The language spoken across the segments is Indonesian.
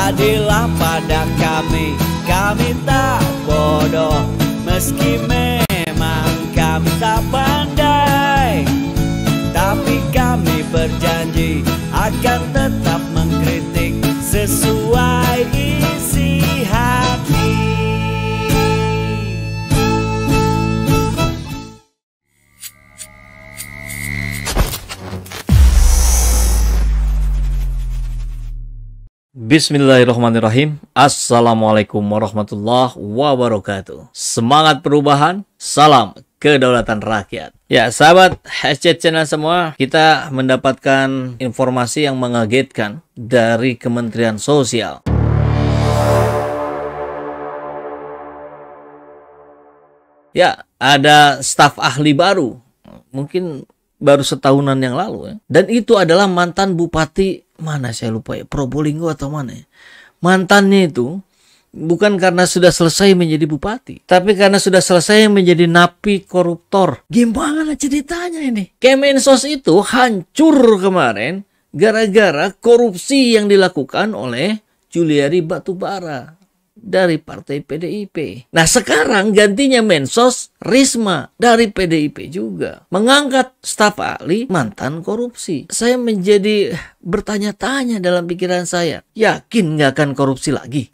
Jadilah pada kami tak bodoh, meski memang kami tak pandai, tapi kami berjanji akan tetap mengkritik sesuai isi hati. Bismillahirrahmanirrahim. Assalamualaikum warahmatullahi wabarakatuh. Semangat perubahan, salam kedaulatan rakyat. Ya sahabat SC Channel semua, kita mendapatkan informasi yang mengagetkan dari Kementerian Sosial. Ya, ada staf ahli baru, mungkin baru setahunan yang lalu ya. Dan itu adalah mantan bupati, mana saya lupa ya, Probolinggo atau mana ya. Mantannya itu bukan karena sudah selesai menjadi bupati, tapi karena sudah selesai menjadi napi koruptor. Gimana ceritanya ini? Kemensos itu hancur kemarin gara-gara korupsi yang dilakukan oleh Juliari Batubara dari partai PDIP. Nah sekarang gantinya Mensos Risma dari PDIP juga mengangkat staf ahli mantan korupsi. Saya menjadi bertanya-tanya dalam pikiran saya, yakin nggak akan korupsi lagi?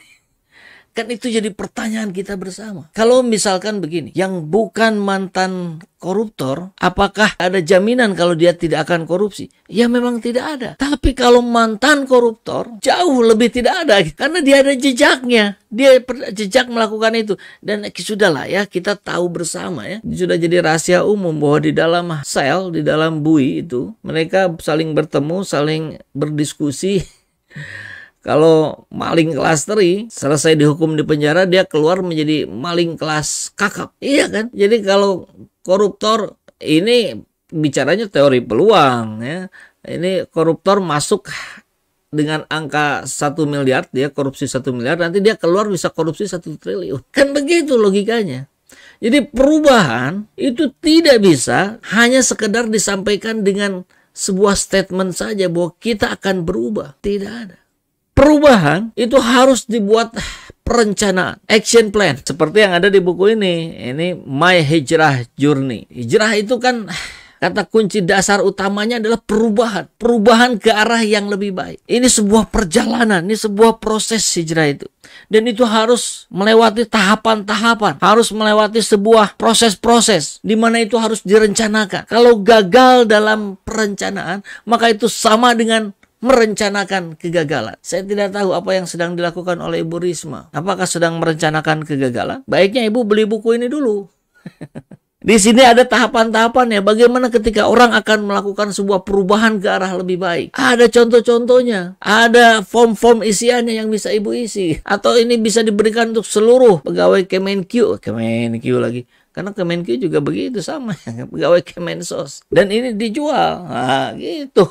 Kan itu jadi pertanyaan kita bersama. Kalau misalkan begini, yang bukan mantan koruptor, apakah ada jaminan kalau dia tidak akan korupsi? Ya memang tidak ada. Tapi kalau mantan koruptor, jauh lebih tidak ada. Karena dia ada jejaknya. Dia jejak melakukan itu. Dan sudahlah ya, kita tahu bersama ya. Sudah jadi rahasia umum bahwa di dalam sel, di dalam bui itu, mereka saling bertemu, saling berdiskusi. Kalau maling kelas teri selesai dihukum di penjara, dia keluar menjadi maling kelas kakap. Iya kan? Jadi kalau koruptor ini bicaranya teori peluang ya. Ini koruptor masuk dengan angka 1 miliar, dia korupsi 1 miliar, nanti dia keluar bisa korupsi 1 triliun. Kan begitu logikanya. Jadi perubahan itu tidak bisa hanya sekedar disampaikan dengan sebuah statement saja bahwa kita akan berubah. Tidak ada. Perubahan itu harus dibuat perencanaan, action plan. Seperti yang ada di buku ini. Ini My Hijrah Journey. Hijrah itu kan kata kunci dasar utamanya adalah perubahan. Perubahan ke arah yang lebih baik. Ini sebuah perjalanan, ini sebuah proses hijrah itu. Dan itu harus melewati tahapan-tahapan. Harus melewati sebuah proses-proses. Di mana itu harus direncanakan. Kalau gagal dalam perencanaan, maka itu sama dengan merencanakan kegagalan. Saya tidak tahu apa yang sedang dilakukan oleh Ibu Risma. Apakah sedang merencanakan kegagalan? Baiknya Ibu beli buku ini dulu. Di sini ada tahapan-tahapannya. Bagaimana ketika orang akan melakukan sebuah perubahan ke arah lebih baik. Ada contoh-contohnya. Ada form-form isiannya yang bisa Ibu isi. Atau ini bisa diberikan untuk seluruh pegawai Kemenkyu. Kemenkyu lagi. Karena Kemenkyu juga begitu sama, pegawai Kemensos. Dan ini dijual, nah gitu.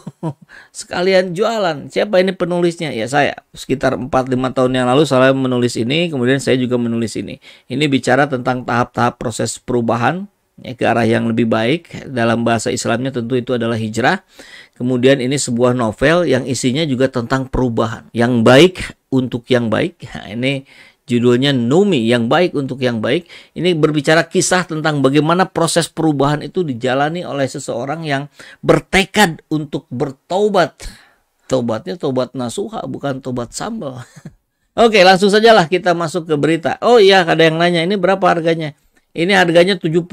Sekalian jualan. Siapa ini penulisnya? Ya saya. Sekitar 4-5 tahun yang lalu saya menulis ini, kemudian saya juga menulis ini. Ini bicara tentang tahap-tahap proses perubahan ya, ke arah yang lebih baik. Dalam bahasa Islamnya tentu itu adalah hijrah. Kemudian ini sebuah novel yang isinya juga tentang perubahan. Yang baik untuk yang baik. Nah, ini judulnya Numi, yang baik untuk yang baik. Ini berbicara kisah tentang bagaimana proses perubahan itu dijalani oleh seseorang yang bertekad untuk bertobat. Tobatnya tobat nasuha, bukan tobat sambal. Oke, langsung sajalah kita masuk ke berita. Oh iya, ada yang nanya, ini berapa harganya? Ini harganya 75.000,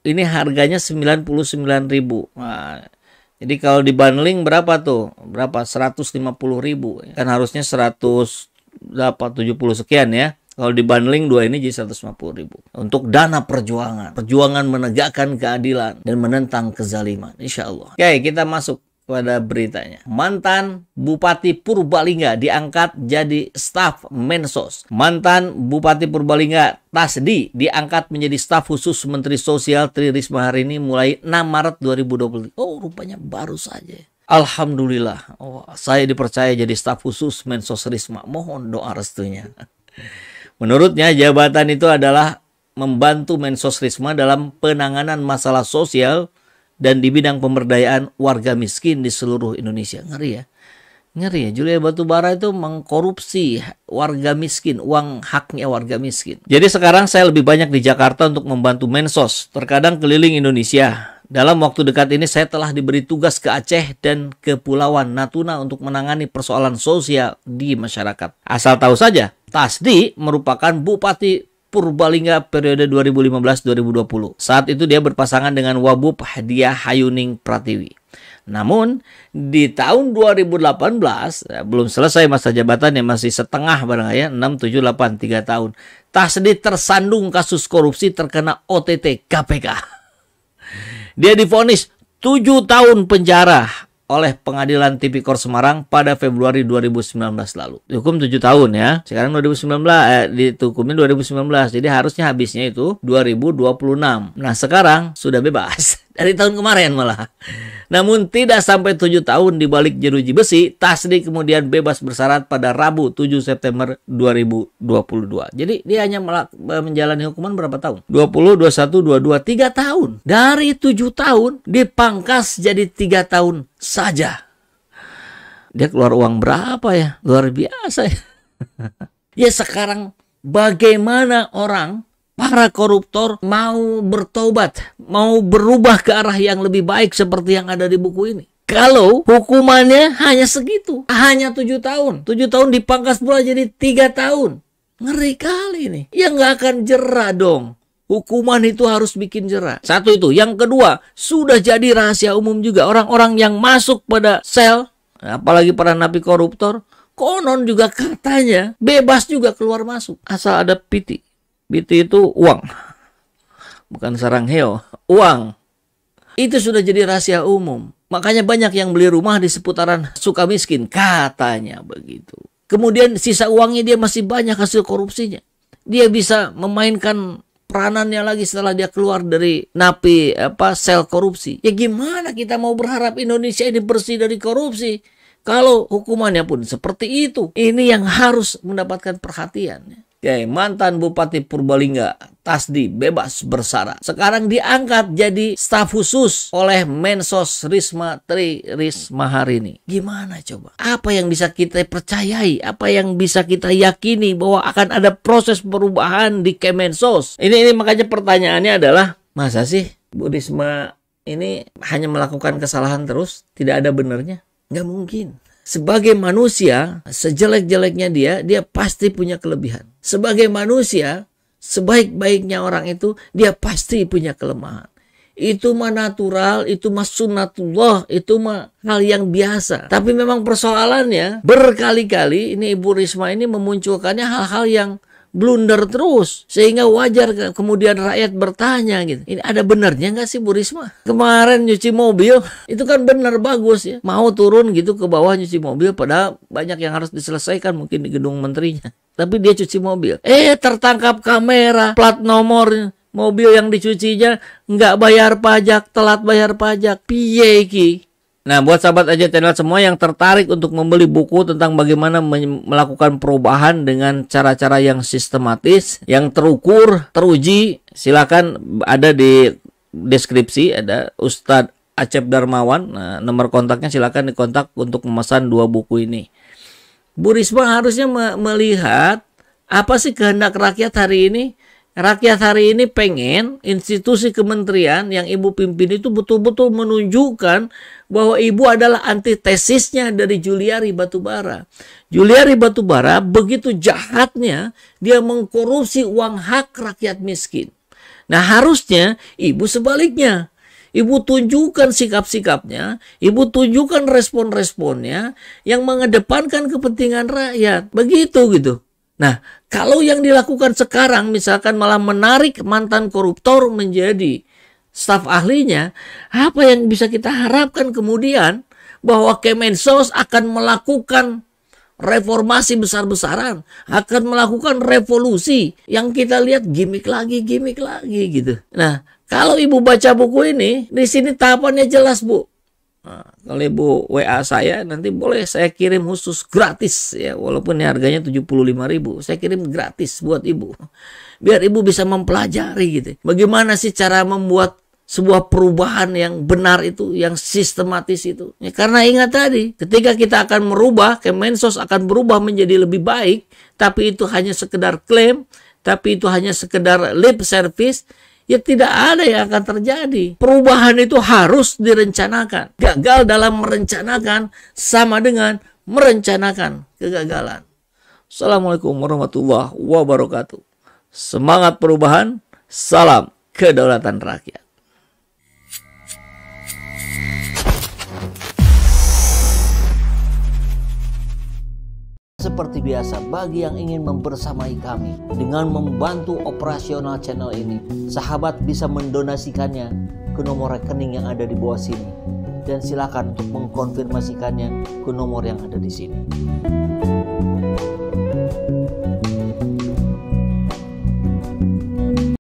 ini harganya 99.000. Nah, jadi kalau dibundling berapa tuh? Berapa? 150.000. Kan harusnya 70 sekian ya. Kalau dibundling dua ini jadi 150.000. Untuk dana perjuangan. Perjuangan menegakkan keadilan dan menentang kezaliman. Insya Allah. Oke, kita masuk pada beritanya. Mantan Bupati Purbalingga diangkat jadi staf Mensos. Mantan Bupati Purbalingga Tasdi diangkat menjadi staf khusus Menteri Sosial Tri Risma hari ini mulai 6 Maret 2023. Oh, rupanya baru saja. Alhamdulillah, saya dipercaya jadi staf khusus Mensos Risma. Mohon doa restunya. Menurutnya, jabatan itu adalah membantu Mensos Risma dalam penanganan masalah sosial dan di bidang pemberdayaan warga miskin di seluruh Indonesia. Ngeri ya. Ngeri ya, Julia Batubara itu mengkorupsi warga miskin, uang haknya warga miskin. Jadi sekarang saya lebih banyak di Jakarta untuk membantu Mensos, terkadang keliling Indonesia. Dalam waktu dekat ini saya telah diberi tugas ke Aceh dan Kepulauan Natuna untuk menangani persoalan sosial di masyarakat. Asal tahu saja, Tasdi merupakan Bupati Purbalingga periode 2015-2020. Saat itu dia berpasangan dengan Wabub Hadiah Hayuning Pratiwi. Namun di tahun 2018 belum selesai masa jabatannya, masih setengah barang ya, 6, 7, 8, 3 tahun. Tasdi tersandung kasus korupsi terkena OTT KPK. Dia divonis 7 tahun penjara oleh Pengadilan Tipikor Semarang pada Februari 2019 lalu. Dihukum 7 tahun ya. Sekarang 2019 dihukumin 2019. Jadi harusnya habisnya itu 2026. Nah, sekarang sudah bebas. Dari tahun kemarin malah. Namun tidak sampai 7 tahun di balik jeruji besi, Tasdi kemudian bebas bersyarat pada Rabu 7 September 2022. Jadi dia hanya menjalani hukuman berapa tahun? 20, 21, 22, 3 tahun. Dari 7 tahun dipangkas jadi 3 tahun saja. Dia keluar uang berapa ya? Luar biasa ya. Ya sekarang bagaimana para koruptor mau bertobat, mau berubah ke arah yang lebih baik seperti yang ada di buku ini. Kalau hukumannya hanya segitu, hanya 7 tahun. 7 tahun dipangkas pula jadi 3 tahun. Ngeri kali ini. Ya nggak akan jerah dong. Hukuman itu harus bikin jerah. Satu itu. Yang kedua, sudah jadi rahasia umum juga. Orang-orang yang masuk pada sel, apalagi para napi koruptor, konon juga katanya bebas juga keluar masuk. Asal ada piti. Piti itu uang. Bukan sarang heo. Uang. Itu sudah jadi rahasia umum. Makanya banyak yang beli rumah di seputaran Sukamiskin. Katanya begitu. Kemudian sisa uangnya dia masih banyak hasil korupsinya. Dia bisa memainkan peranannya lagi setelah dia keluar dari napi sel korupsi. Ya gimana kita mau berharap Indonesia ini bersih dari korupsi kalau hukumannya pun seperti itu? Ini yang harus mendapatkan perhatian. Oke, mantan Bupati Purbalingga Tasdi bebas bersyarat. Sekarang diangkat jadi staf khusus oleh Mensos Risma Tri Risma hari ini. Gimana coba? Apa yang bisa kita percayai? Apa yang bisa kita yakini bahwa akan ada proses perubahan di Kemensos? Ini makanya pertanyaannya adalah, masa sih Bu Risma ini hanya melakukan kesalahan terus? Tidak ada benarnya? Nggak mungkin. Sebagai manusia, sejelek-jeleknya dia pasti punya kelebihan. Sebagai manusia, sebaik-baiknya orang itu, dia pasti punya kelemahan. Itu mah natural, itu mah sunnatullah, itu mah hal yang biasa. Tapi memang persoalannya, berkali-kali ini Ibu Risma ini memunculkannya hal-hal yang blunder terus, sehingga wajar kemudian rakyat bertanya gitu, ini ada benarnya nggak sih Bu Risma? Kemarin nyuci mobil itu kan benar bagus ya, mau turun gitu ke bawah nyuci mobil, padahal banyak yang harus diselesaikan mungkin di gedung menterinya, tapi dia cuci mobil, tertangkap kamera, plat nomor mobil yang dicucinya nggak bayar pajak, telat bayar pajak, piye iki? Nah, buat sahabat aja channel semua yang tertarik untuk membeli buku tentang bagaimana melakukan perubahan dengan cara-cara yang sistematis, yang terukur, teruji, silakan ada di deskripsi, ada Ustadz Acep Darmawan. Nah, nomor kontaknya silakan dikontak untuk memesan 2 buku ini. Bu Risma harusnya melihat apa sih kehendak rakyat hari ini. Rakyat hari ini pengen institusi kementerian yang Ibu pimpin itu betul-betul menunjukkan bahwa Ibu adalah antitesisnya dari Juliari Batubara. Juliari Batubara begitu jahatnya dia mengkorupsi uang hak rakyat miskin. Nah, harusnya Ibu sebaliknya. Ibu tunjukkan sikap-sikapnya, Ibu tunjukkan respon-responnya yang mengedepankan kepentingan rakyat. Begitu gitu. Nah, kalau yang dilakukan sekarang misalkan malah menarik mantan koruptor menjadi staf ahlinya, apa yang bisa kita harapkan kemudian bahwa Kemensos akan melakukan reformasi besar-besaran, akan melakukan revolusi yang kita lihat gimmick lagi gitu. Nah, kalau Ibu baca buku ini, di sini tahapannya jelas, Bu. Nah, kalau Ibu WA saya nanti boleh saya kirim khusus gratis ya, walaupun harganya 75.000, saya kirim gratis buat Ibu biar Ibu bisa mempelajari gitu bagaimana sih cara membuat sebuah perubahan yang benar itu, yang sistematis itu. Ya, karena ingat tadi, ketika kita akan merubah, Kemensos akan berubah menjadi lebih baik, tapi itu hanya sekedar klaim, tapi itu hanya sekedar lip service, ya tidak ada yang akan terjadi. Perubahan itu harus direncanakan. Gagal dalam merencanakan sama dengan merencanakan kegagalan. Assalamualaikum warahmatullahi wabarakatuh. Semangat perubahan, salam kedaulatan rakyat. Seperti biasa, bagi yang ingin membersamai kami dengan membantu operasional channel ini, sahabat bisa mendonasikannya ke nomor rekening yang ada di bawah sini. Dan silakan untuk mengkonfirmasikannya ke nomor yang ada di sini.